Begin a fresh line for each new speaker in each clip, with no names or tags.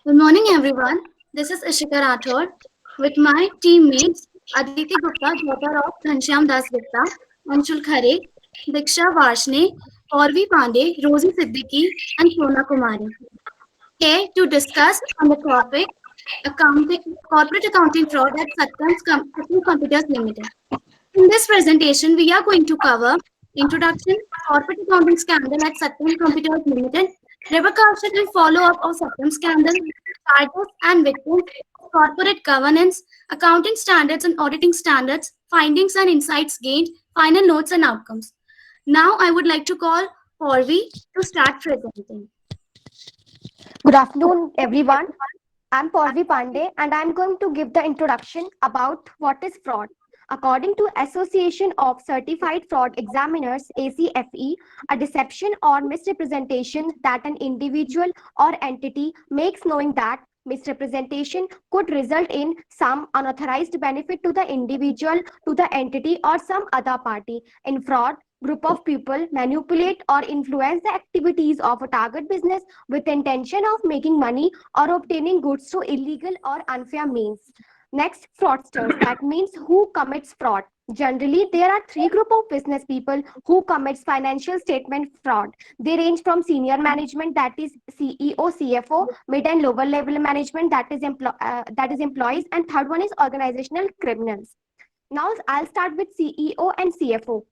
Good morning, everyone. This is Ishika Rathod with my teammates Aditi Gupta, daughter of Ghanshyam Das Gupta, Anshul Khare, Diksha Varshney, Orvi Pandey, Rosie Siddiqui, and Sona Kumari. Here to discuss on the topic corporate accounting fraud at Satyam Computers Limited. In this presentation, we are going to cover introduction, corporate accounting scandal at Satyam Computers Limited, repercussion and follow-up of Satyam scandal, charges and victims, corporate governance, accounting standards and auditing standards, findings and insights gained, final notes and outcomes. Now, I would like to call Porvi to start presenting.
Good afternoon, everyone. I'm Porvi Pandey, and I'm going to give the introduction about what is fraud. According to Association of Certified Fraud Examiners (ACFE), a deception or misrepresentation that an individual or entity makes knowing that misrepresentation could result in some unauthorized benefit to the individual, to the entity, or some other party. In fraud, group of people manipulate or influence the activities of a target business with intention of making money or obtaining goods through illegal or unfair means. Next, fraudsters. That means who commits fraud. Generally, there are three group of business people who commits financial statement fraud. They range from senior management, that is CEO, CFO, mid and lower level management, that is employees, and third one is organizational criminals. Now, I'll start with CEO and CFO.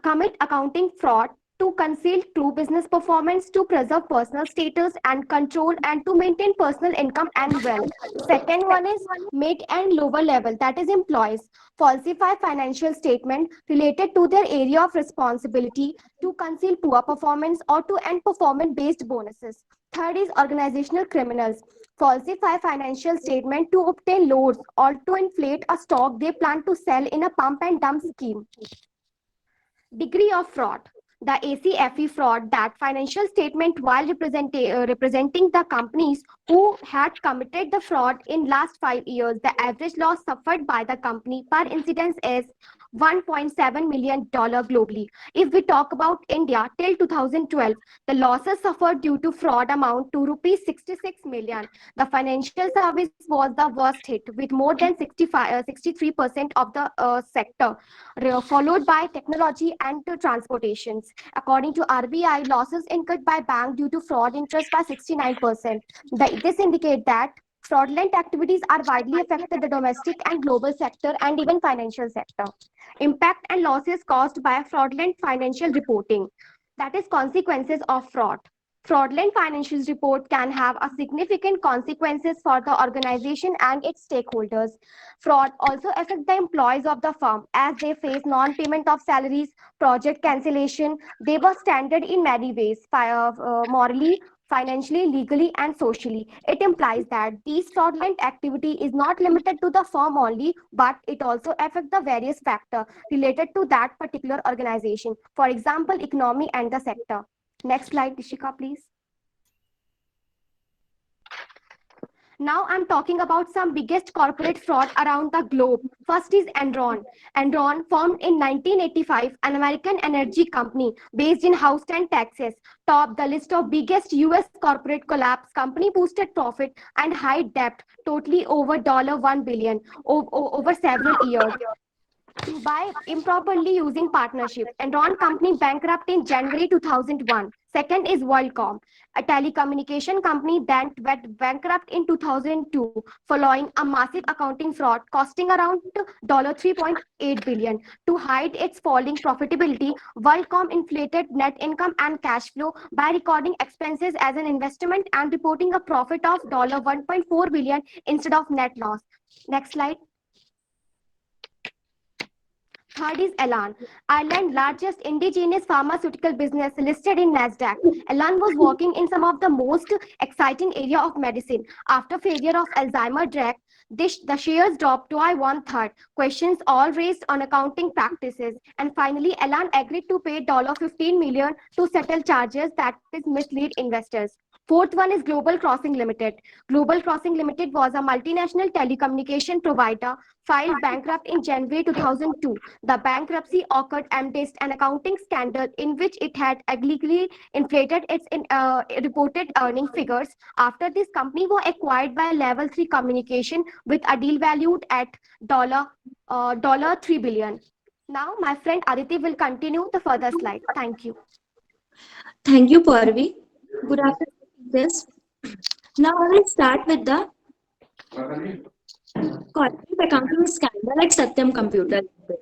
Commit accounting fraud to conceal true business performance, to preserve personal status and control, and to maintain personal income and wealth. Second one is mid and lower level, that is employees. Falsify financial statement related to their area of responsibility to conceal poor performance or to end performance based bonuses. Third is organizational criminals. Falsify financial statement to obtain loans or to inflate a stock they plan to sell in a pump and dump scheme. Degree of fraud. The ACFE fraud, that financial statement while representing the companies who had committed the fraud in last 5 years, the average loss suffered by the company per incidence is $1.7 million globally. If we talk about India, till 2012, the losses suffered due to fraud amount to rupees 66 million. The financial service was the worst hit with more than 63% of the sector, followed by technology and transportations. According to RBI, losses incurred by bank due to fraud interest by 69%. This indicates that fraudulent activities are widely affected the domestic and global sector and even financial sector. Impact and losses caused by fraudulent financial reporting. That is consequences of fraud. Fraudulent financial report can have a significant consequences for the organization and its stakeholders. Fraud also affects the employees of the firm as they face non-payment of salaries, project cancellation. They were standard in many ways, morally, financially, legally, and socially. It implies that these fraudulent activity is not limited to the firm only, but it also affects the various factors related to that particular organization. For example, economy and the sector. Next slide, Dishika, please. Now I'm talking about some biggest corporate fraud around the globe. First is Enron. Enron, formed in 1985, an American energy company based in Houston, Texas, topped the list of biggest US corporate collapse. Company boosted profit and high debt, totally over $1 billion over several years by improperly using partnership. Enron company bankrupt in January 2001. Second is WorldCom, a telecommunication company that went bankrupt in 2002 following a massive accounting fraud costing around $3.8 billion. To hide its falling profitability, WorldCom inflated net income and cash flow by recording expenses as an investment and reporting a profit of $1.4 billion instead of net loss. Next slide. Third is Elan, Ireland's largest indigenous pharmaceutical business listed in Nasdaq. Elan was working in some of the most exciting area of medicine. After failure of Alzheimer drug, the shares dropped to one third. Questions all raised on accounting practices. And finally, Elan agreed to pay $15 million to settle charges that is mislead investors. Fourth one is Global Crossing Limited. Global Crossing Limited was a multinational telecommunication provider filed bankrupt in January 2002. The bankruptcy occurred amidst an accounting scandal in which it had illegally inflated its reported earning figures. After this company was acquired by Level 3 Communication with a deal valued at $3 billion. Now, my friend Aditi will continue the further slide. Thank you.
Thank you, Parvi. Good afternoon, teachers. Now I will start with the corporate accounting scandal at Satyam Computer Limited.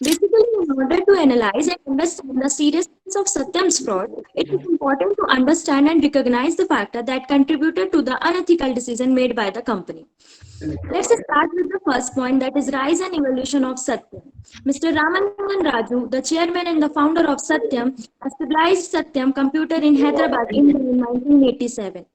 Basically, in order to analyze and understand the seriousness of Satyam's fraud, it is important to understand and recognize the factor that contributed to the unethical decision made by the company. Let's start with the first point, that is rise and evolution of Satyam. Mr. Ramanangan Raju, the chairman and the founder of Satyam, established Satyam Computer in Hyderabad, India in 1987.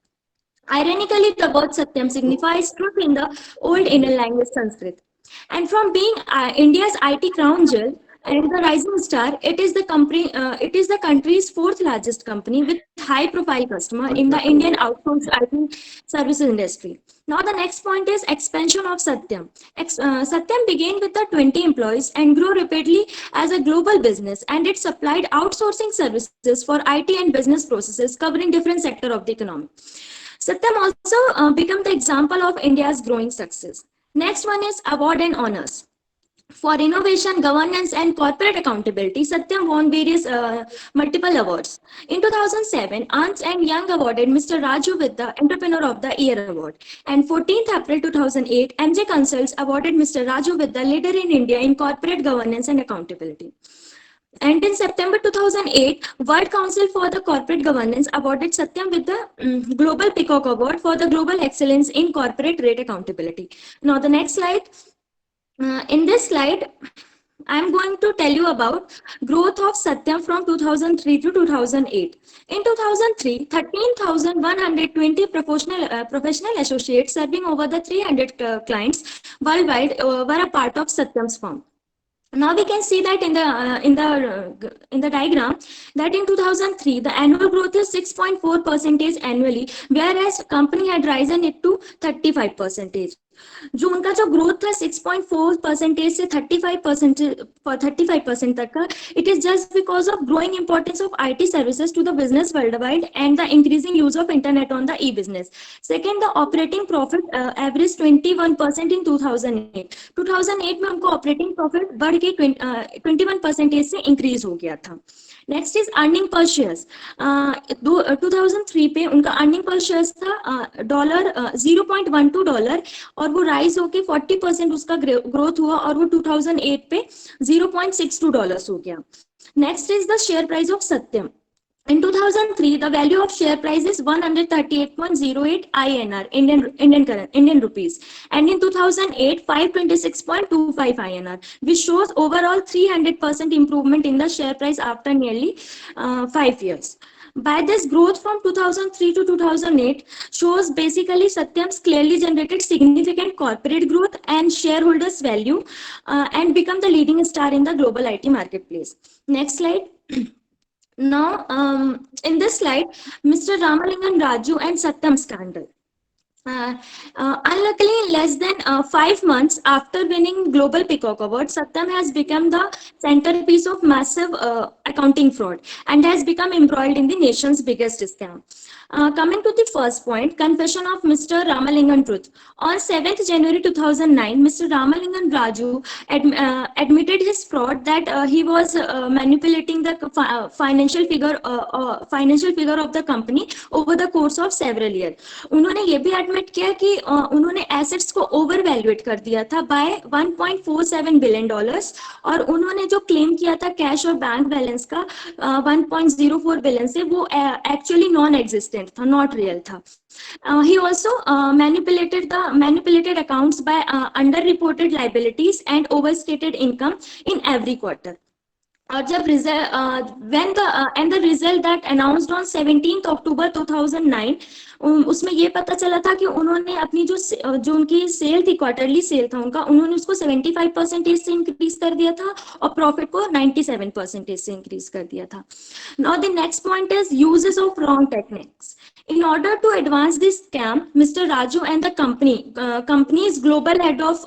Ironically, the word Satyam signifies truth in the old Indian language Sanskrit. And from being India's IT crown jewel and the rising star, it is the country's fourth largest company with high-profile customer in the Indian outsourced IT services industry. Now the next point is expansion of Satyam. Satyam began with the 20 employees and grew rapidly as a global business, and it supplied outsourcing services for IT and business processes covering different sectors of the economy. Satyam also became the example of India's growing success. Next one is award and honors. For innovation, governance, and corporate accountability, Satyam won various multiple awards. In 2007, Ernst and Young awarded Mr. Raju with the Entrepreneur of the Year award. And 14th April 2008, MJ Consults awarded Mr. Raju with the Leader in India in Corporate Governance and Accountability. And in September 2008, World Council for the Corporate Governance awarded Satyam with the Global Peacock Award for the Global Excellence in Corporate Rate Accountability. Now, the next slide. In this slide, I'm going to tell you about growth of Satyam from 2003 to 2008. In 2003, 13,120 professional associates serving over the 300 clients worldwide were a part of Satyam's firm. Now we can see that in the diagram that in 2003 the annual growth is 6.4% annually, whereas company had risen it to 35%. जो उनका जो growth था 6.4% से 35% तक का, it is just because of growing importance of IT services to the business worldwide and the increasing use of internet on the e-business. Second, the operating profit averaged 21% in 2008. 2008 में उनको operating profit बढ़ के 21% से increase हो गया था. Next is earning per shares. 2003 पे उनका अर्निंग पर शेयर्स था $0.12 और वो राइज होके 40% उसका ग्रोथ हुआ और वो 2008 पे $0.62 हो गया. Next is the share price of Satyam. In 2003, the value of share price is 138.08 INR, Indian rupees. And in 2008, 526.25 INR, which shows overall 300% improvement in the share price after nearly 5 years. By this growth from 2003 to 2008 shows basically Satyam's clearly generated significant corporate growth and shareholders value and become the leading star in the global IT marketplace. Next slide. Now, in this slide, Mr. Ramalingam Raju and Satyam scandal. Unluckily, in less than 5 months after winning Global Peacock Award, Satyam has become the centerpiece of massive accounting fraud and has become embroiled in the nation's biggest scam. Coming to the first point, confession of Mr. Ramalingam Truth. On 7th January 2009, Mr. Ramalingam Raju admitted his fraud that he was manipulating the financial figure of the company over the course of several years. उन्होंने ये भी admit किया कि उन्होंने assets को over valuate कर दिया था बाय $1.47 बिलियन और उन्होंने जो क्लेम किया था कैश और बैंक बैलेंस का 1.04 बिलियन से वो एक्चुअली नॉन एग्जिस्टेंट था, नॉट रियल था. He also manipulated accounts by under-reported liabilities and overstated income in every quarter. और जब the result that announced on 17th October 2009 उसमें ये पता चला था कि उन्होंने अपनी जो उनकी सेल थी, क्वार्टरली सेल था उनका, उन्होंने उसको 75% से इंक्रीज कर दिया था और प्रॉफिट को 97% से इंक्रीज कर दिया था. Now the next point is uses of wrong techniques. In order to advance this scam, Mr. Raju and the company's global head of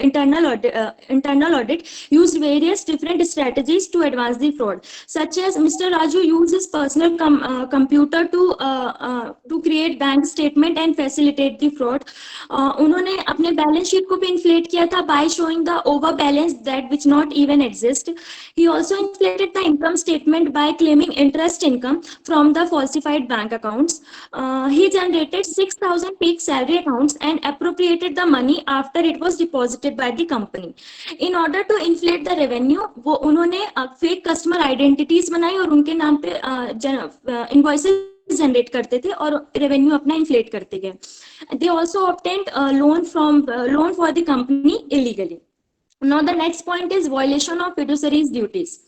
internal audit used various different strategies to advance the fraud, such as Mr. Raju used his personal computer to create bank statement and facilitate the fraud. उन्होंने अपने balance sheet को भी inflate किया था by showing the over balance that which not even exist. He also inflated the income statement by claiming interest income from the falsified bank accounts. He generated 6,000 fake salary accounts and appropriated the money after it was deposited by the company. In order to inflate the revenue, वो उन्होंने fake customer identities बनाई और उनके नाम पे invoices generate करते थे और रेवेन्यू अपना इन्फ्लेट करते गए. They also obtained a loan for the company illegally. Now the next point is violation of fiduciary's duties.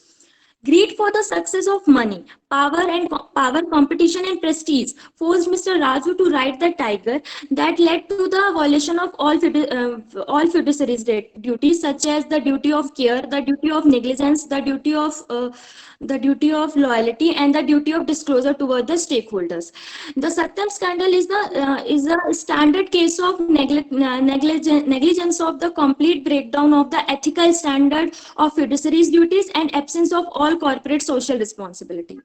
Greed for the success of money, power, competition, and prestige forced Mr. Raju to ride the tiger. That led to the violation of all fiduciary's duties, such as the duty of care, the duty of negligence, the duty of loyalty, and the duty of disclosure toward the stakeholders. The Satyam scandal is a standard case of negligence of the complete breakdown of the ethical standard of fiduciary's duties and absence of all corporate social responsibility.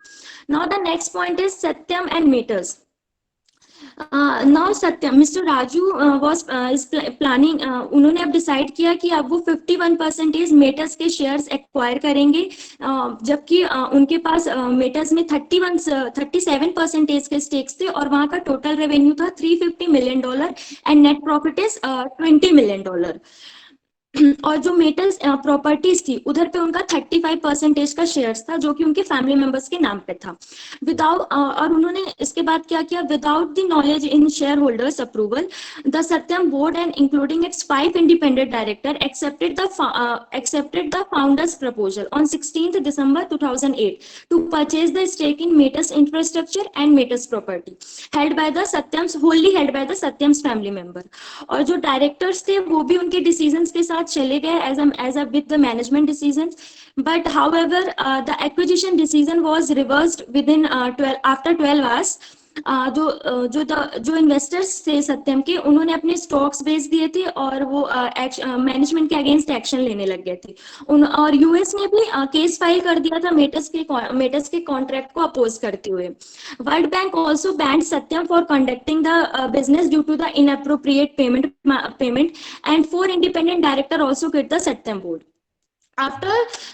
Now the next point is Satyam and meters. Now Satyam, Mr. Raju is planning. उन्होंने अब decide किया कि अब वो 51% matters के shares acquire करेंगे, जबकि उनके पास मेटर्स में 37% के स्टेक्स थे और वहां का टोटल रेवेन्यू था $350 million and net profit is $20 million. और जो मेटल्स प्रॉपर्टीज थी उधर पे उनका 35% का शेयर्स था जो कि उनके फैमिली मेंबर्स के नाम पे था. विदाउट और उन्होंने इसके बाद क्या किया, without the knowledge in shareholders approval, the Satyam board and including its 5 independent director accepted the founders proposal on 16th December 2008 to purchase the stake in Maytas infrastructure and Maytas property held by the Satyam's, wholly held by the Satyam's family member. और जो directors थे वो भी उनके decisions के साथ चले गए as a with the management decisions, but however the acquisition decision was reversed within 12 hours. जो इन्वेस्टर्स थे सत्यम के, उन्होंने अपने स्टॉक्स बेच दिए थे और वो मैनेजमेंट के अगेंस्ट एक्शन लेने लग गए थे. और यूएस ने भी केस फाइल कर दिया था मेटस के कॉन्ट्रैक्ट को अपोज करते हुए. World Bank also banned Satyam for conducting the business due to the inappropriate payment and 4 independent director also quit the Satyam board. After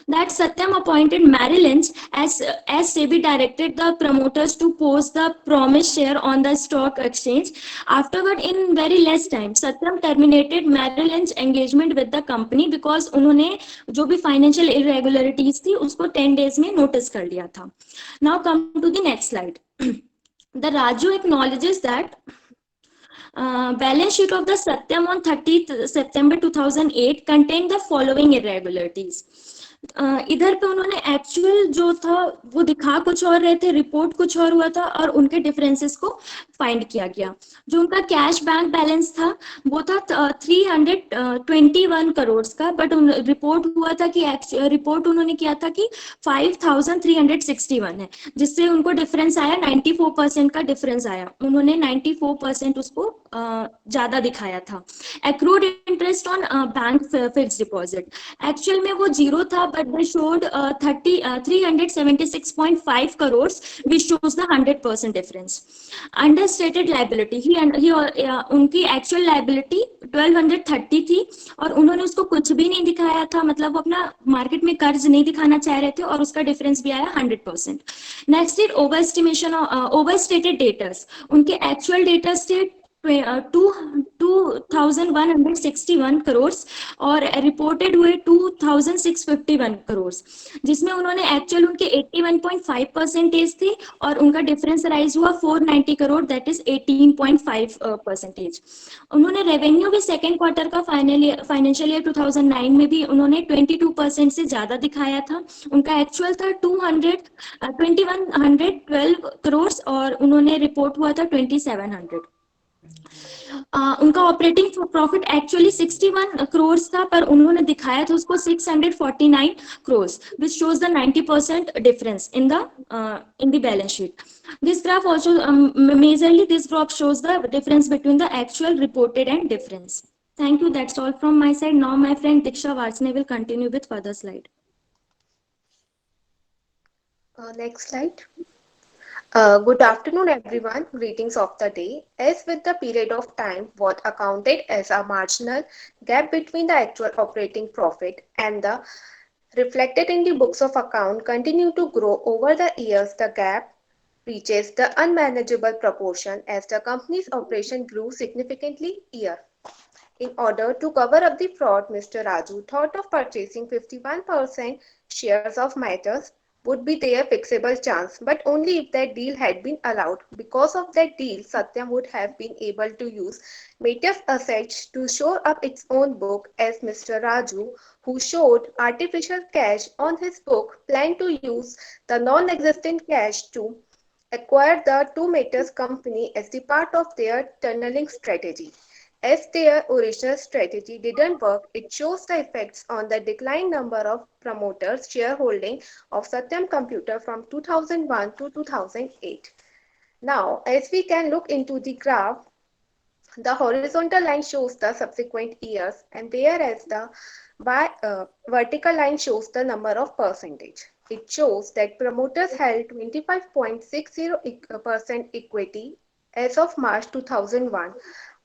that, Satyam appointed Mary Lynch as SEBI directed the promoters to post the promised share on the stock exchange. Afterward, in very less time, Satyam terminated Mary Lynch engagement with the company because उन्होंने जो भी financial irregularities थी उसको 10 days में notice कर लिया था. Now come to the next slide. The Raju acknowledges that balance sheet of the Satyam on 30th September 2008 contained the following irregularities. इधर पे उन्होंने एक्चुअल जो था वो दिखा कुछ और रहे थे, रिपोर्ट कुछ और हुआ था और उनके डिफरेंसेस को फाइंड किया गया. जो उनका कैश बैंक बैलेंस था वो था 321 करोड़ का, बट रिपोर्ट हुआ था कि रिपोर्ट उन्होंने किया था कि 5,361 है, जिससे उनको डिफरेंस आया 94% का डिफरेंस आया. उन्होंने 94% उसको ज्यादा दिखाया था. Accrued interest on bank fixed deposit, actual में वो जीरो था, but they showed 376.5 crores, which shows the 100% difference. Understated liability, उनकी actual liability 1230 थी और उन्होंने उसको कुछ भी नहीं दिखाया था, मतलब वो अपना मार्केट में कर्ज नहीं दिखाना चाह रहे थे और उसका डिफरेंस भी आया 100%. नेक्स्ट इज ओवरस्टेटेड डेटर्स, उनके एक्चुअल डेटर्स थे 2,161 करोड़ और रिपोर्टेड हुए 2,651 करोड़, जिसमें उन्होंने एक्चुअल उनके 81.5% थे और उनका डिफरेंस राइज हुआ 490 करोड़, दैट इज 18.5%. उन्होंने रेवेन्यू भी सेकेंड क्वार्टर का फाइनेंशियल ईयर 2009 में भी उन्होंने 22% से ज्यादा दिखाया था. उनका एक्चुअल था 2112 करोड़ और उन्होंने रिपोर्ट हुआ था 2700. उनका ऑपरेटिंग प्रॉफिट एक्चुअली 61 करोड़ था, पर उन्होंने दिखाया था उसको 649 crore, which shows the 90% difference in the balance sheet. This graph also majorly this graph shows the difference between the actual reported and difference. Thank you. That's all from my side. Now my friend Diksha Varsne will continue with further slide.
Next slide. Good afternoon, everyone. Greetings of the day. As with the period of time, what accounted as a marginal gap between the actual operating profit and the reflected in the books of account continue to grow over the years, the gap reaches the unmanageable proportion as the company's operation grew significantly year. In order to cover up the fraud, Mr. Raju thought of purchasing 51% shares of Matters would be their fixable chance, but only if that deal had been allowed. Because of that deal, Satyam would have been able to use Matters assets to shore up its own book as Mr. Raju, who showed artificial cash on his book, planned to use the non-existent cash to acquire the two Matters company as the part of their tunneling strategy. As their original strategy didn't work, it shows the effects on the decline number of promoters' shareholding of Satyam Computer from 2001 to 2008. Now, as we can look into the graph, the horizontal line shows the subsequent years, and whereas the vertical line shows the number of percentage. It shows that promoters held 25.60% equity as of March 2001,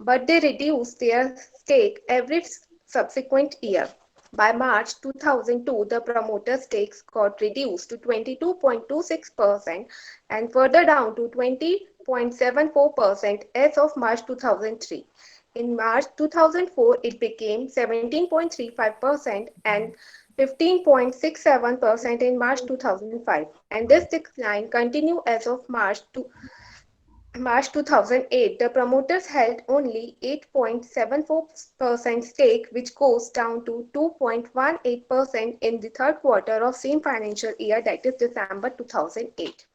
but they reduced their stake every subsequent year. By March 2002, the promoter stakes got reduced to 22.26% and further down to 20.74% as of March 2003. In March 2004, it became 17.35% and 15.67% in March 2005. And this decline continued as of March 2008, the promoters held only 8.74% stake, which goes down to 2.18% in the third quarter of same financial year, that is December 2008.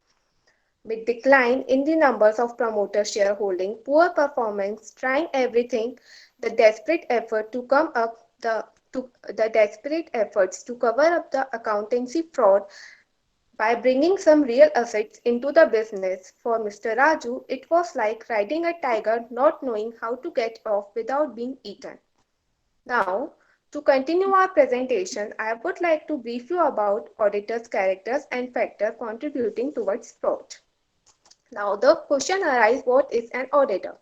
With decline in the numbers of promoter shareholding, poor performance, trying everything, the desperate effort to come up the desperate efforts to cover up the accountancy fraud by bringing some real assets into the business. For Mr. Raju, it was like riding a tiger not knowing how to get off without being eaten. Now, to continue our presentation, I would like to brief you about auditors' characters and factors contributing towards fraud. Now, the question arises, what is an auditor?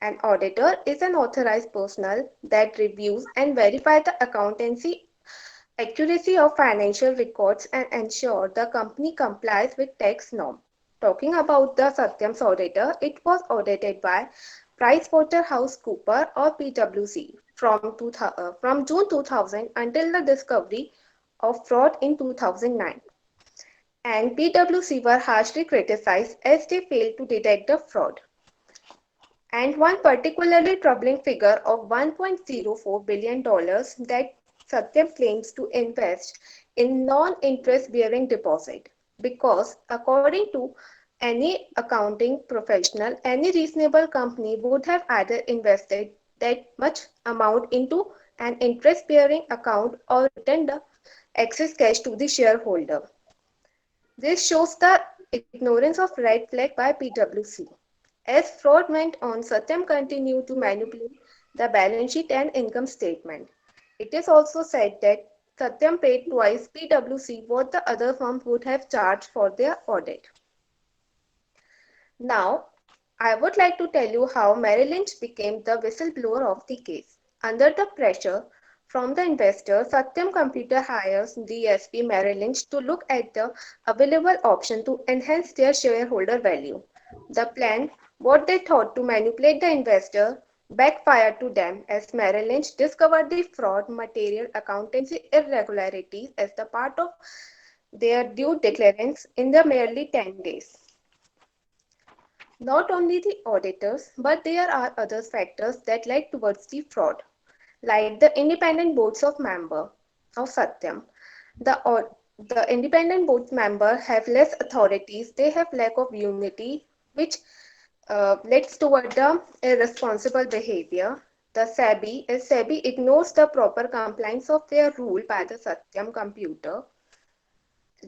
An auditor is an authorized personnel that reviews and verifies the accountancy accuracy of financial records and ensure the company complies with tax norm. Talking about the Satyam's auditor, it was audited by PricewaterhouseCoopers or PwC from June 2000 until the discovery of fraud in 2009. And PwC were harshly criticized as they failed to detect the fraud. And one particularly troubling figure of $1.04 billion that Satyam claims to invest in non-interest bearing deposit, because according to any accounting professional, any reasonable company would have either invested that much amount into an interest bearing account or returned the excess cash to the shareholder. This shows the ignorance of red flag by PwC. As fraud went on, Satyam continued to manipulate the balance sheet and income statement. It is also said that Satyam paid twice PwC what the other firms would have charged for their audit. Now, I would like to tell you how Merrill Lynch became the whistleblower of the case. Under the pressure from the investor, Satyam Computer hires DSP Merrill Lynch to look at the available option to enhance their shareholder value. The plan, what they thought to manipulate the investor, backfired to them as Merrill Lynch discovered the fraud, material accountancy irregularities as the part of their due diligence in the merely 10 days. Not only the auditors, but there are other factors that led towards the fraud, like the independent boards of member of Satyam. The independent board member have less authorities, they have lack of unity, which Let's toward the irresponsible behavior. The SEBI ignores the proper compliance of their rule by the Satyam computer.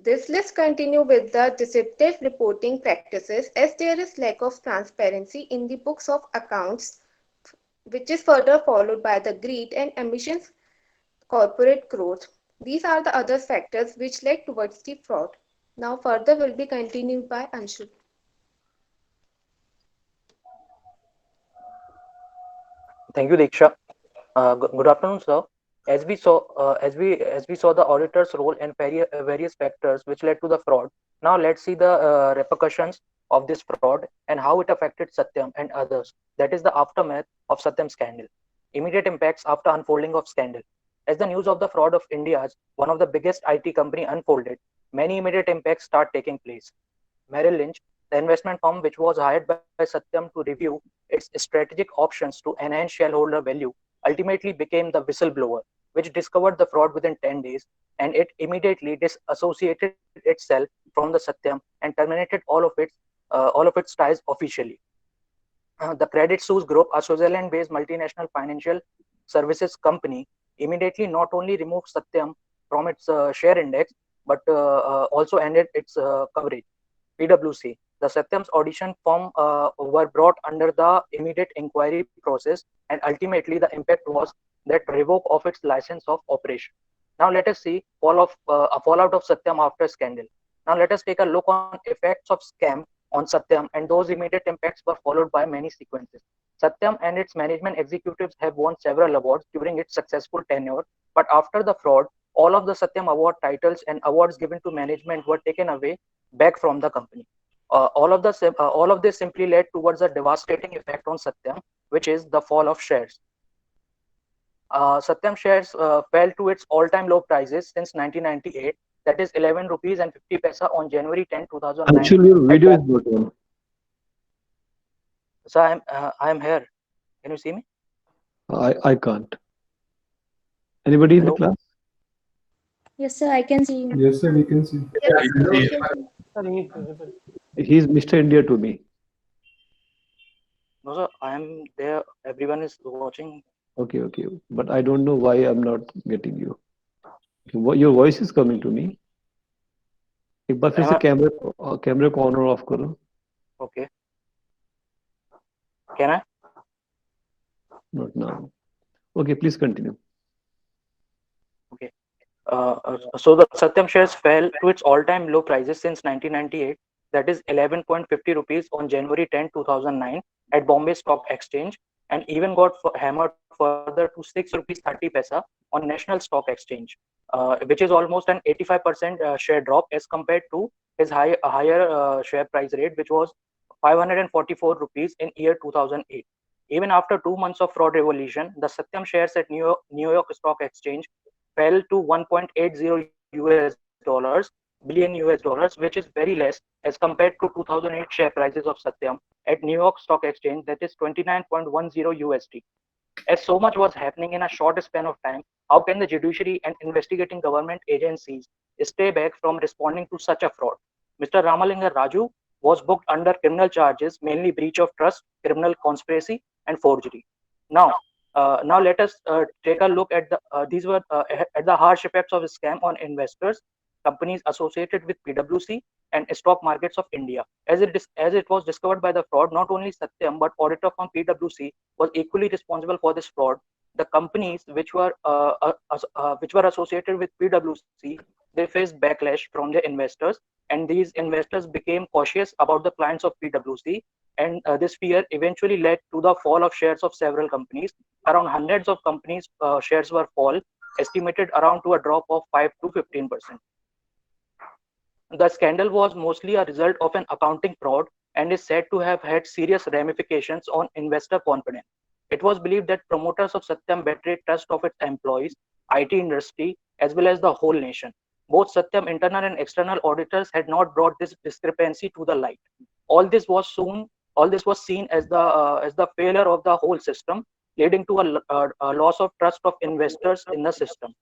This list continue with the deceptive reporting practices as there is lack of transparency in the books of accounts, which is further followed by the greed and ambitious corporate growth. These are the other factors which led towards the fraud. Now further will be continued by Anshu.
Thank you, Diksha. Good afternoon, sir. As we saw the auditor's role and various factors which led to the fraud. Now let's see the repercussions of this fraud and how it affected Satyam and others. That is the aftermath of Satyam scandal. Immediate impacts after unfolding of scandal. As the news of the fraud of India's one of the biggest IT company unfolded, many immediate impacts start taking place. Merrill Lynch, the investment firm which was hired by Satyam to review its strategic options to enhance shareholder value, ultimately became the whistleblower, which discovered the fraud within 10 days, and it immediately disassociated itself from the Satyam and terminated all of its ties officially. The Credit Suisse Group, a Switzerland-based multinational financial services company, immediately not only removed Satyam from its share index, but also ended its coverage. PwC. The Satyam's audition firm were brought under the immediate inquiry process, and ultimately the impact was that revoke of its license of operation. Now let us see a fallout of Satyam after scandal. Now let us take a look on effects of scam on Satyam, and those immediate impacts were followed by many sequences. Satyam and its management executives have won several awards during its successful tenure, but after the fraud, all of the Satyam award titles and awards given to management were taken away back from the company. All of this simply led towards a devastating effect on Satyam, which is the fall of shares. Satyam shares fell to its all-time low prices since 1998, that is 11 rupees and 50 paisa on January 10, 2009.
Actually, your video is not on.
So I am here. Can you see me?
I can't. Anybody in the
Hello?
class?
Yes, sir, I can see you.
Yes, sir, we can see.
He's Mr. India to me.
No, sir. I am there. Everyone is watching.
Okay. But I don't know why I'm not getting you. Your voice is coming to me. एक बार फिर से कैमरे को on और of करो.
Okay. Can I?
Not now. Okay, please continue.
Okay. So the Satyam shares fell to its all-time low prices since 1998, that is 11.50 rupees on January 10, 2009 at Bombay Stock Exchange, and even got hammered further to 6 rupees 30 paisa on National Stock Exchange, which is almost an 85% share drop as compared to his higher share price rate, which was 544 rupees in year 2008. Even after 2 months of fraud revolution, the Satyam shares at New York Stock Exchange fell to 1.80 billion US dollars, which is very less as compared to 2008 share prices of Satyam at New York Stock Exchange, that is 29.10 USD. As so much was happening in a short span of time, how can the judiciary and investigating government agencies stay back from responding to such a fraud? Mr. Ramalinga Raju was booked under criminal charges, mainly breach of trust, criminal conspiracy, and forgery. Now let us take a look at the harsh effects of a scam on investors, companies associated with PwC, and stock markets of India. As it was discovered by the fraud, not only Satyam but auditor from PwC was equally responsible for this fraud. The companies which were associated with PwC, they faced backlash from their investors, and these investors became cautious about the clients of PwC, and this fear eventually led to the fall of shares of several companies. Around hundreds of companies' shares were fall, estimated around to a drop of 5 to 15%. The scandal was mostly a result of an accounting fraud and is said to have had serious ramifications on investor confidence. It was believed that promoters of Satyam betrayed trust of its employees, IT industry, as well as the whole nation. Both Satyam internal and external auditors had not brought this discrepancy to the light. All this was seen as the failure of the whole system, leading to a loss of trust of investors in the system.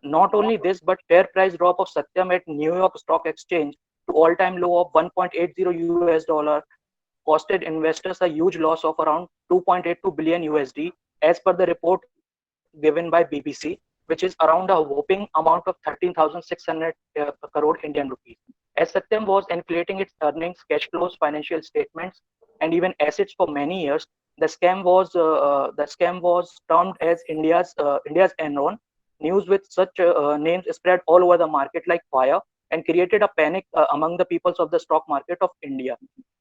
Not only this, but share price drop of Satyam at New York Stock Exchange to all-time low of 1.80 US dollar costed investors a huge loss of around 2.82 billion USD, as per the report given by BBC, which is around a whopping amount of 13,600 crore Indian rupees. As Satyam was inflating its earnings, cash flows, financial statements, and even assets for many years, the scam was termed as India's Enron. News with such names spread all over the market like fire and created a panic among the peoples of the stock market of India,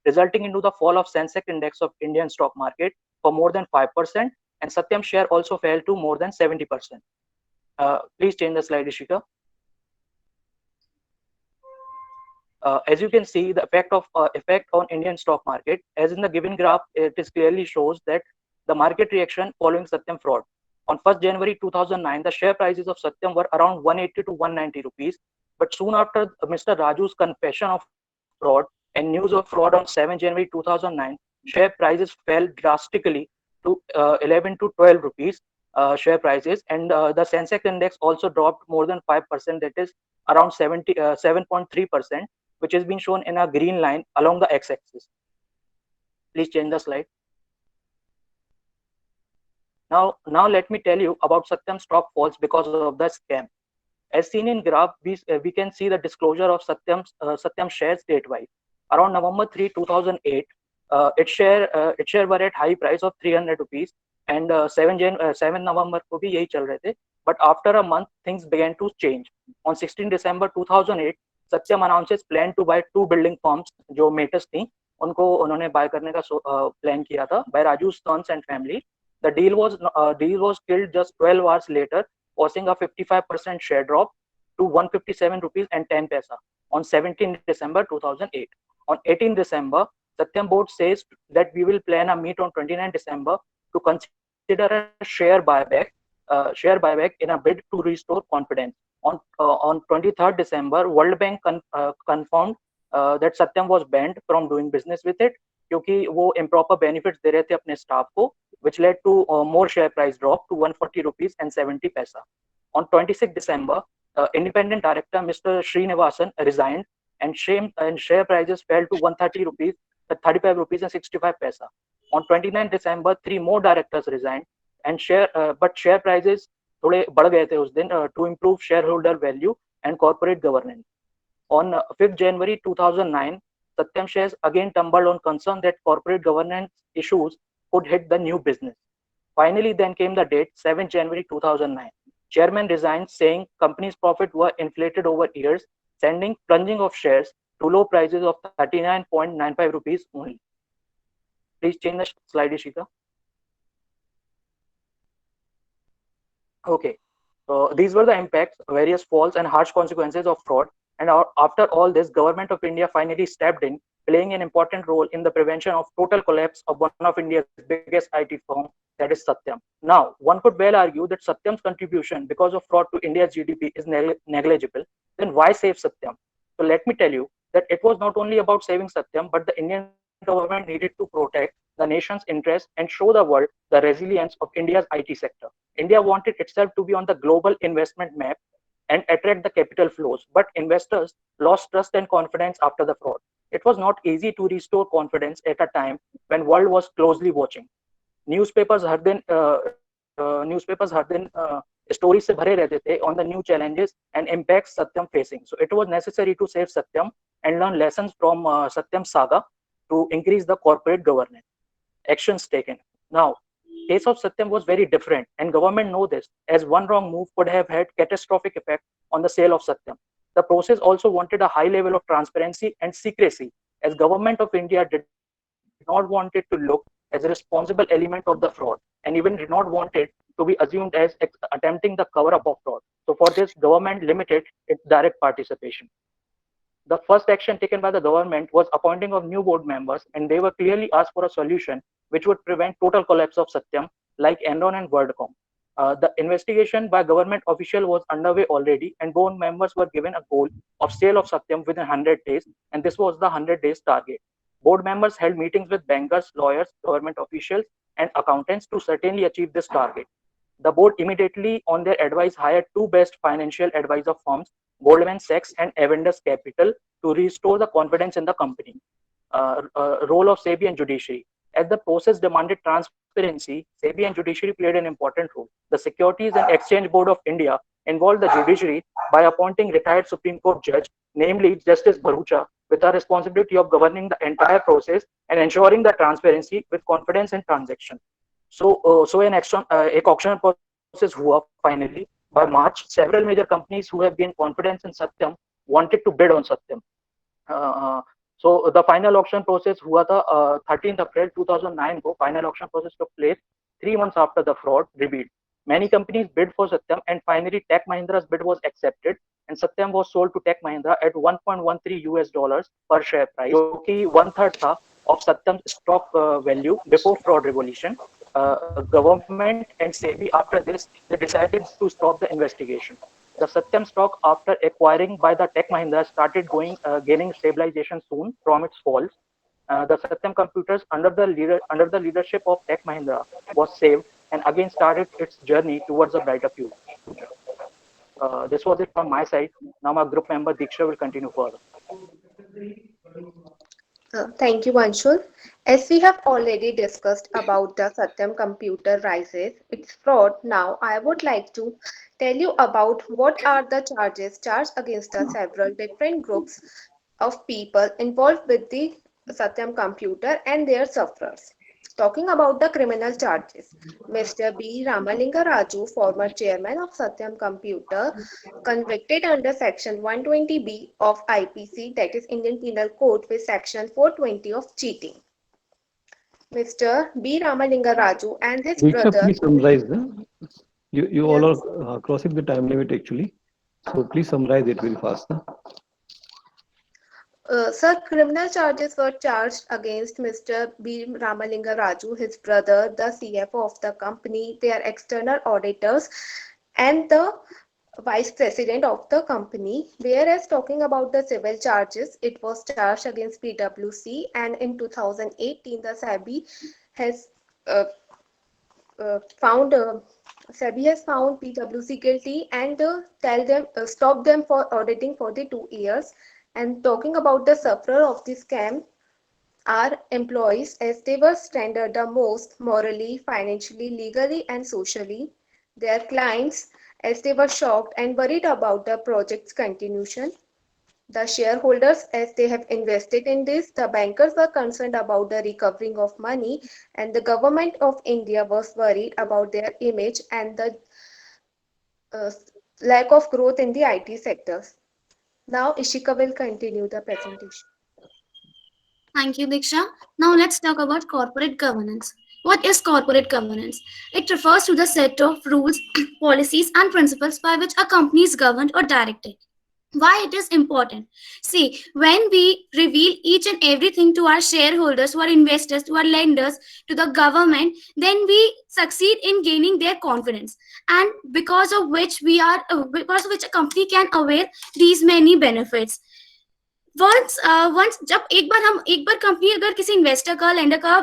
resulting into the fall of Sensex index of Indian stock market for more than 5%, and Satyam share also fell to more than 70%. Please change the slide, Ishika. As you can see, the effect on Indian stock market, as in the given graph, it is clearly shows that the market reaction following Satyam fraud. On 1st January 2009, the share prices of Satyam were around 180 to 190 rupees. But soon after Mr. Raju's confession of fraud and news of fraud on 7 January 2009, share prices fell drastically to 11 to 12 rupees share prices, and the Sensex index also dropped more than 5%, that is around 7.3%, which has been shown in a green line along the x-axis. Please change the slide. Now let me tell you about Satyam stock falls because of the scam. As seen in graph, we can see the disclosure of Satyam shares date-wise. Around November 3, 2008, its share were at high price of 300 rupees, and 7 November को भी यही चल रहे थे. But after a month, things began to change. On 16 December 2008, Satyam announces plan to buy 2 building firms जो Matus थी, उनको उन्होंने बाय करने का प्लान किया था by Raju's sons and family. The deal was killed just 12 hours later, causing a 55% share drop to 157 rupees and 10 paisa on 17 December 2008. On 18 December, Satyam board says that we will plan a meet on 29 December to consider a share buyback in a bid to restore confidence. On 23rd December, World Bank confirmed that Satyam was banned from doing business with it क्योंकि वो improper benefits दे रहे थे अपने staff को, which led to more share price drop to 140 rupees and 70 paisa. On 26 December, independent director Mr. Srinivasan resigned, and share prices fell to 130 rupees, 35 rupees and 65 paisa. On 29 December, 3 more directors resigned, and but share prices थोड़े बढ़ गए थे उस दिन to improve shareholder value and corporate governance. On 5th January 2009, Satyam shares again tumbled on concern that corporate governance issues could hit the new business. Finally, then came the date 7 January 2009. Chairman resigned, saying company's profit were inflated over years, sending plunging of shares to low prices of 39.95 rupees only. Please change the slide, Ishika. Okay, so these were the impacts, various false and harsh consequences of fraud. And after all this, Government of India finally stepped in, playing an important role in the prevention of total collapse of one of India's biggest IT firm, that is Satyam. Now, one could well argue that Satyam's contribution because of fraud to India's GDP is negligible. Then why save Satyam? So let me tell you that it was not only about saving Satyam, but the Indian government needed to protect the nation's interests and show the world the resilience of India's IT sector. India wanted itself to be on the global investment map and attract the capital flows, but investors lost trust and confidence after the fraud. It was not easy to restore confidence at a time when world was closely watching. Newspapers हर दिन stories से भरे रहते थे on the new challenges and impacts Satyam facing. So it was necessary to save Satyam and learn lessons from Satyam saga to increase the corporate governance. Actions taken. Now, case of Satyam was very different, and government know this, as one wrong move could have had catastrophic effect on the sale of Satyam. The process also wanted a high level of transparency and secrecy, as government of India did not want it to look as a responsible element of the fraud, and even did not want it to be assumed as attempting the cover-up of fraud. So for this, government limited its direct participation. The first action taken by the government was appointing of new board members, and they were clearly asked for a solution which would prevent total collapse of Satyam, like Enron and WorldCom. The investigation by government official was underway already, and board members were given a goal of sale of Satyam within 100 days, and this was the 100 days target. Board members held meetings with bankers, lawyers, government officials, and accountants to certainly achieve this target. The board immediately, on their advice, hired 2 best financial advisor firms, Goldman Sachs and Avendus Capital, to restore the confidence in the company. role of SEBI and judiciary. As the process demanded transparency, SEBI and judiciary played an important role. The Securities and Exchange Board of India involved the judiciary by appointing retired Supreme Court judge, namely Justice Bharucha, with the responsibility of governing the entire process and ensuring the transparency with confidence in transaction. So an auction process हुआ finally. By March, several major companies who have gained confidence in Satyam wanted to bid on Satyam. So the final auction process हुआ था 13th April 2009 को final auction process took place 3 months after the fraud revealed. Many companies bid for Satyam and finally Tech Mahindra's bid was accepted and Satyam was sold to Tech Mahindra at $1.13 per share price, जो कि 1/3 था of Satyam's stock value before fraud revolution. Government and SEBI after this they decided to stop the investigation. The Satyam stock after acquiring by the Tech Mahindra started gaining stabilization soon from its falls. The Satyam Computers under the leadership of Tech Mahindra was saved and again started its journey towards a brighter future. This was it from my side. Now my group member Diksha will continue further.
Thank you, Anshul. As we have already discussed about the Satyam Computer Rises, its fraud, now I would like to tell you about what are the charges charged against the several different groups of people involved with the Satyam Computer and their sufferers. Talking about the criminal charges, Mr. B. Ramalinga Raju, former chairman of Satyam Computer, convicted under Section 120B of IPC, that is Indian Penal Code, with Section 420 of cheating. Mr. B. Ramalinga Raju and his
Diksha,
brother.
please summarize. You all are crossing the time limit actually. So please summarize it very fast.
Sir, criminal charges were charged against Mr. B. Ramalinga Raju, his brother, the CFO of the company, their external auditors, and the vice president of the company. Whereas talking about the civil charges, it was charged against PwC, and in 2018, the SEBI has found PwC guilty and stopped them for auditing for the 2 years. And talking about the sufferer of the scam are employees, as they were stranded the most morally, financially, legally, and socially. Their clients, as they were shocked and worried about the project's continuation. The shareholders, as they have invested in this. The bankers were concerned about the recovering of money, and the government of India was worried about their image and the lack of growth in the IT sectors. Now Ishika will continue the presentation.
Thank you, Diksha. Now let's talk about corporate governance. What is corporate governance? It refers to the set of rules, policies, and principles by which a company is governed or directed. Why it is important? See, when we reveal each and everything to our shareholders, to our investors, to our lenders, to the government, then we succeed in gaining their confidence, and because of which a company can avail these many benefits. once जब एक बार company अगर किसी investor का lender का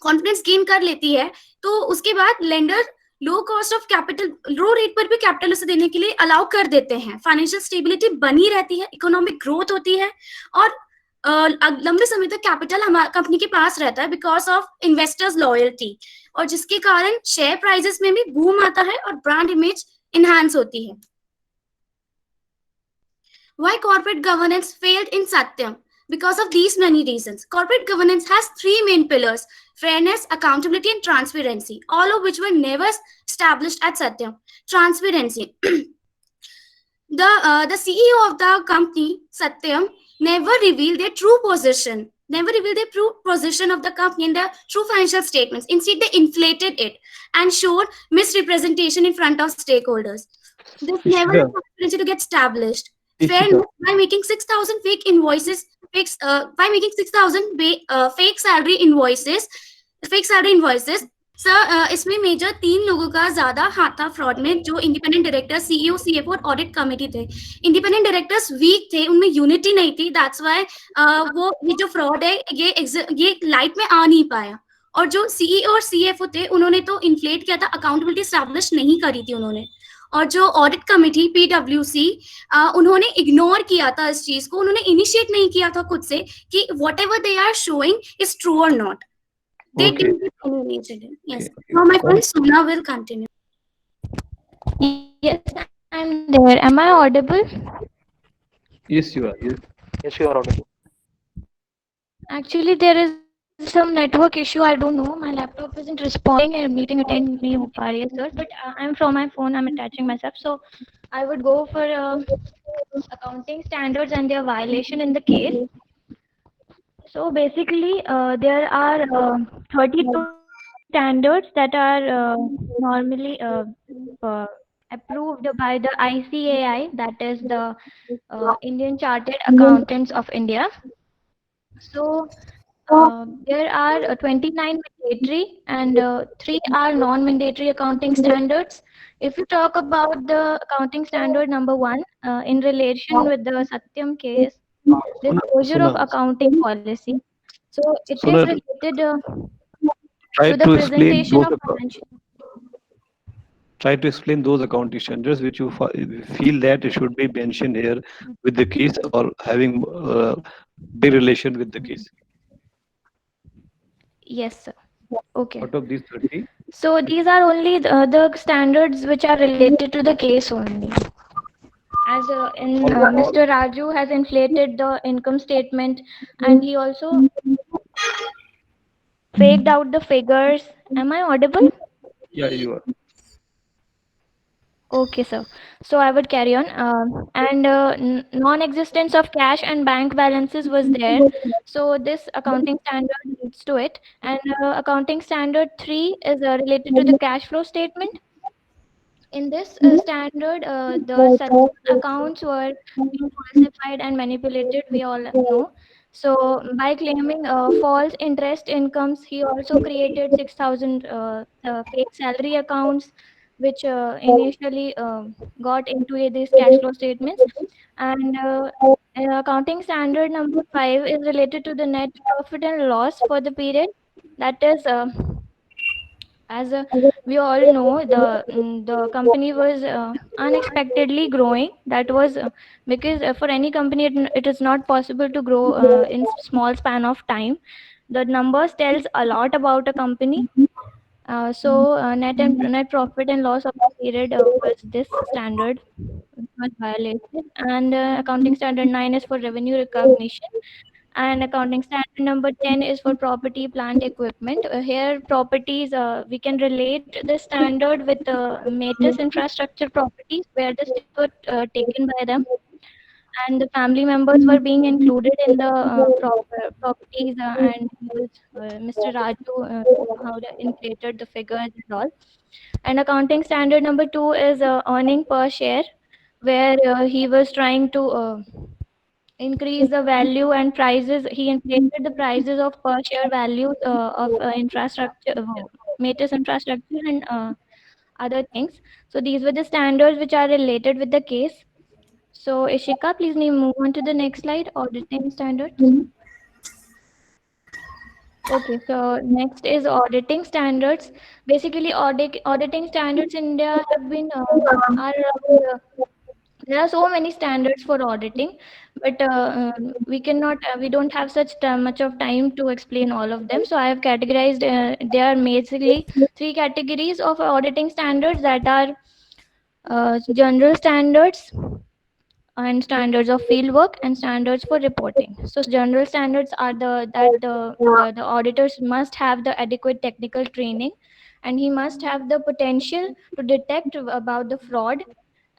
confidence gain कर लेती है, तो उसके बाद lender low cost of capital, low rate पर भी कैपिटल उसे देने के लिए अलाउ कर देते हैं. फाइनेंशियल स्टेबिलिटी बनी रहती है, इकोनॉमिक ग्रोथ होती है, और लंबे समय तक कैपिटल हमारे कंपनी के पास रहता है बिकॉज ऑफ इन्वेस्टर्स लॉयल्टी, और जिसके कारण शेयर प्राइसेस में भी बूम आता है और ब्रांड इमेज इनहांस होती है. Why corporate governance failed in Satyam? Because of these many reasons. Corporate governance has 3 main pillars: fairness, accountability, and transparency, all of which were never established at Satyam. Transparency. The CEO of the company, Satyam, never revealed their true position of the company and the true financial statements. Instead, they inflated it and showed misrepresentation in front of stakeholders. This never had transparency to get established. Fairness, by making 6,000 fake invoices, fake salary invoices. Sir, इसमें major 3 लोगों का ज्यादा हाथ था fraud में, जो independent director, CEO, CFO और audit committee थे. इंडिपेंडेंट डायरेक्टर्स वीक थे, उनमें यूनिटी नहीं थी. दैट्स व्हाई ये जो फ्रॉड है ये लाइट में आ नहीं पाया. और जो सीईओ और सीएफओ थे, उन्होंने तो इन्फ्लेट किया था, अकाउंटेबिलिटी एस्टैब्लिश नहीं करी थी उन्होंने. और जो ऑडिट कमिटी PwC उन्होंने इग्नोर किया था इस चीज को, उन्होंने इनिशिएट नहीं किया था खुद से कि whatever they are showing is true or not. They
Okay.
didn't any initiative. Yes.
Okay.
Now my friend Sona will continue.
Yes, I'm there. Am I audible?
Yes, you are. Yes.
Yes, you are audible.
Actually, there is some network issue. I don't know. My laptop isn't responding and meeting attend nahi ho pa rahi hai, sir. But I'm from my phone. I'm attaching myself. So I would go for accounting standards and their violation in the case. So basically, there are 32 standards that are normally approved by the ICAI, that is the Indian Chartered Accountants of India. So there are 29 mandatory and 3 are non-mandatory accounting standards. If you talk about the accounting standard number 1 in relation with the Satyam case, disclosure of
Sona,
accounting policy. So it is
Sona,
related
try
to the
to explain
presentation
those
of financial.
try to explain those accounting standards which you feel that it should be mentioned here with the case or having big relation with the case.
Yes, sir. Okay.
Out of these 30,
So these are only the standards which are related to the case only. As Mr. Raju has inflated the income statement and he also faked out the figures. Am I audible?
yeah, you are.
Okay, sir. So I would carry on. And non-existence of cash and bank balances was there. So this accounting standard leads to it. And accounting standard 3 is related to the cash flow statement. In this standard, the accounts were being falsified and manipulated, we all know. So, by claiming false interest incomes, he also created 6,000 fake salary accounts, which initially got into these cash flow statements. And accounting standard number 5 is related to the net profit and loss for the period. That is as we all know the company was unexpectedly growing. That was because for any company it is not possible to grow in small span of time. The numbers tells a lot about a company. Net profit and loss of the period was this standard was violated. And accounting standard 9 is for revenue recognition. And accounting standard number 10 is for property, plant, equipment. Here, properties, we can relate the standard with Metis infrastructure properties, where the steps were taken by them. And the family members were being included in the properties, and he was, Mr. Raju how they inflated the figures and all. And accounting standard number 2 is earning per share, where he was trying to increase the value and prices. He inflated the prices of per share values of infrastructure, Metis infrastructure, and other things. So these were the standards which are related with the case. So Ishika, please move on to the next slide, auditing standards. Okay, so next is auditing standards. Basically, auditing standards in India have been are around, there are so many standards for auditing, but we don't have such much of time to explain all of them. So I have categorized. There are basically 3 categories of auditing standards, that are general standards and standards of fieldwork and standards for reporting. So general standards are the auditors must have the adequate technical training, and he must have the potential to detect about the fraud.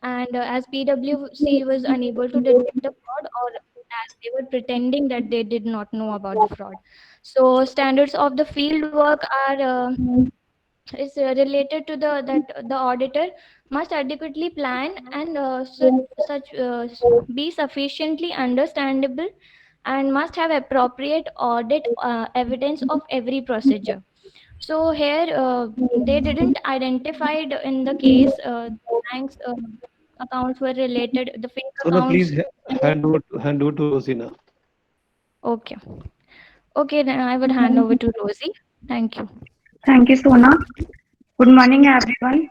And as PwC was unable to detect the fraud, or as they were pretending that they did not know about the fraud. So standards of the field work are is related to the that the auditor must adequately plan and be sufficiently understandable, and must have appropriate audit evidence of every procedure. So here they didn't identified in the case banks accounts were related, the fake
Sona, please
accounts.
hand over to Rosina.
Okay. Okay, then I would hand over to Rosie. Thank you.
Thank you, Sona. Good morning, everyone.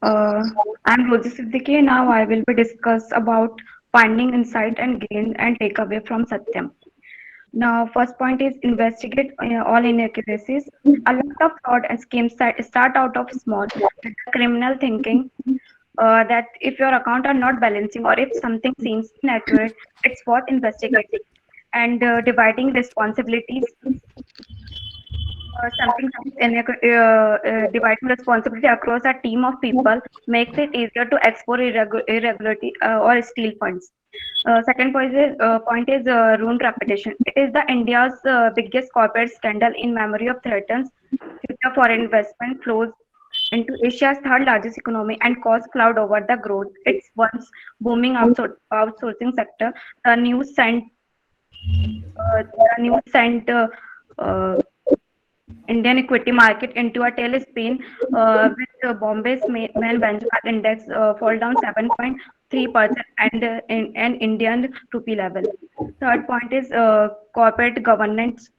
Uh, I'm Rosie Siddiqui. Now I will be discuss about finding insight and gain and takeaway from Satyam. Now, first point is investigate all inaccuracies. A lot of fraud and schemes that start out of small with the criminal thinking that if your account are not balancing or if something seems inaccurate, it's worth investigating and dividing responsibilities something dividing responsibility across a team of people makes it easier to export irregularity or steal funds. Point is ruined reputation. It is the India's biggest corporate scandal in memory of threatens future foreign investment flows into Asia's third largest economy and caused cloud over the growth. Its once booming outsourcing sector. The news sent uh, Indian equity market into a tailspin with Bombay's main benchmark index fall down 7.3% and in an Indian rupee level. Third point is corporate governance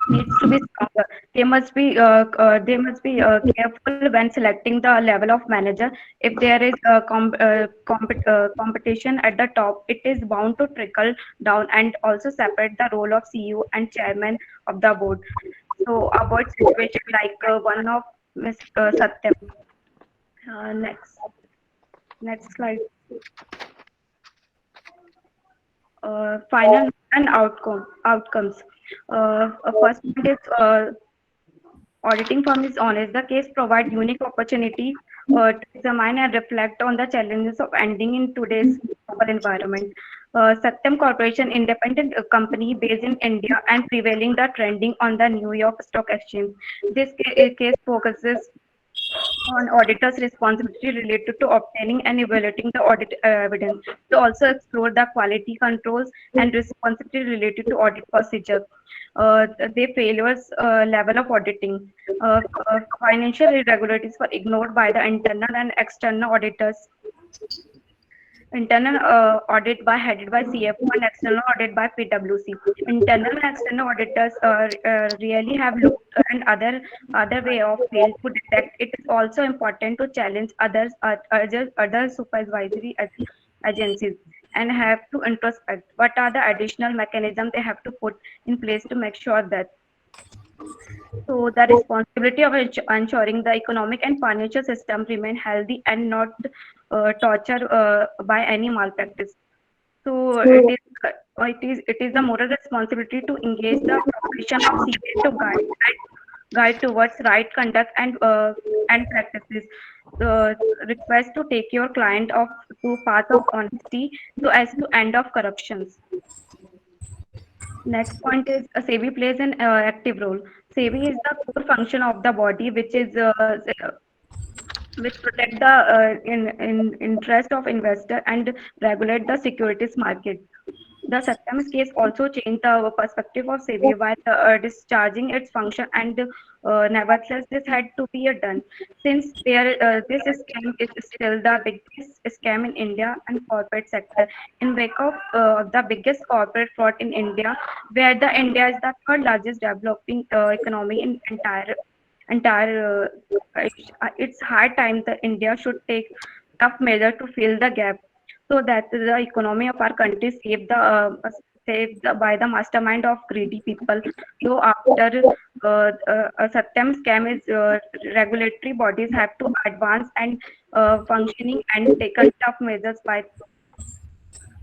needs to be stronger. They must be careful when selecting the level of manager. If there is competition at the top, it is bound to trickle down and also separate the role of CEO and chairman of the board. So avoid situation like one of Miss Satyam. Next slide. Final and outcomes. First point is auditing firm is honest. The case provides unique opportunity to examine and reflect on the challenges of ending in today's global environment. Satyam Corporation, independent company based in India and prevailing the trending on the New York Stock Exchange. This case focuses on auditors' responsibility related to obtaining and evaluating the audit evidence. To also explore the quality controls and responsibility related to audit procedure. The failures level of auditing. Financial irregularities were ignored by the internal and external auditors. Internal audit by headed by CFO and external audit by PwC. Internal and external auditors really have looked and other way of failed to detect. It is also important to challenge other supervisory agencies and have to introspect what are the additional mechanisms they have to put in place to make sure that so the responsibility of ensuring the economic and financial system remain healthy and not tortured by any malpractice. So it is a moral responsibility to engage the profession of CA to guide towards right conduct and practices. Request to take your client off to path of honesty so as to end of corruptions. Next point is SEBI plays an active role. SEBI is the core function of the body, which protect the in interest of investor and regulate the securities market. The Satyam's case also changed the perspective of SEBI while discharging its function, and nevertheless, this had to be done since this scam is still the biggest scam in India and corporate sector. In wake of the biggest corporate fraud in India, where the India is the third largest developing economy in entire it's high time that India should take tough measure to fill the gap so that the economy of our country by the mastermind of greedy people. So after a Satyam scam is regulatory bodies have to advance and functioning and taken tough measures by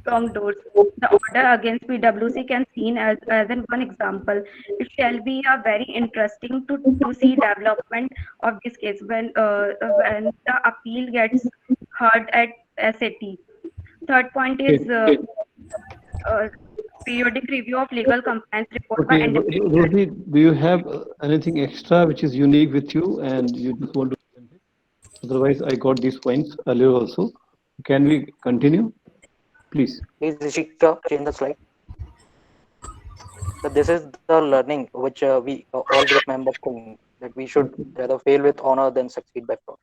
strong doors. The order against PwC can seen as an one example. It shall be a very interesting to see development of this case when the appeal gets heard at SAT. Third point is uh, periodic review of legal compliance report by
Okay, Rosie, do you have anything extra which is unique with you and you just want to present it? Otherwise, I got these points earlier also. Can we continue? Please.
Please, Ishika, change the slide. So this is the learning which we all group members think that we should rather fail with honor than succeed by fraud.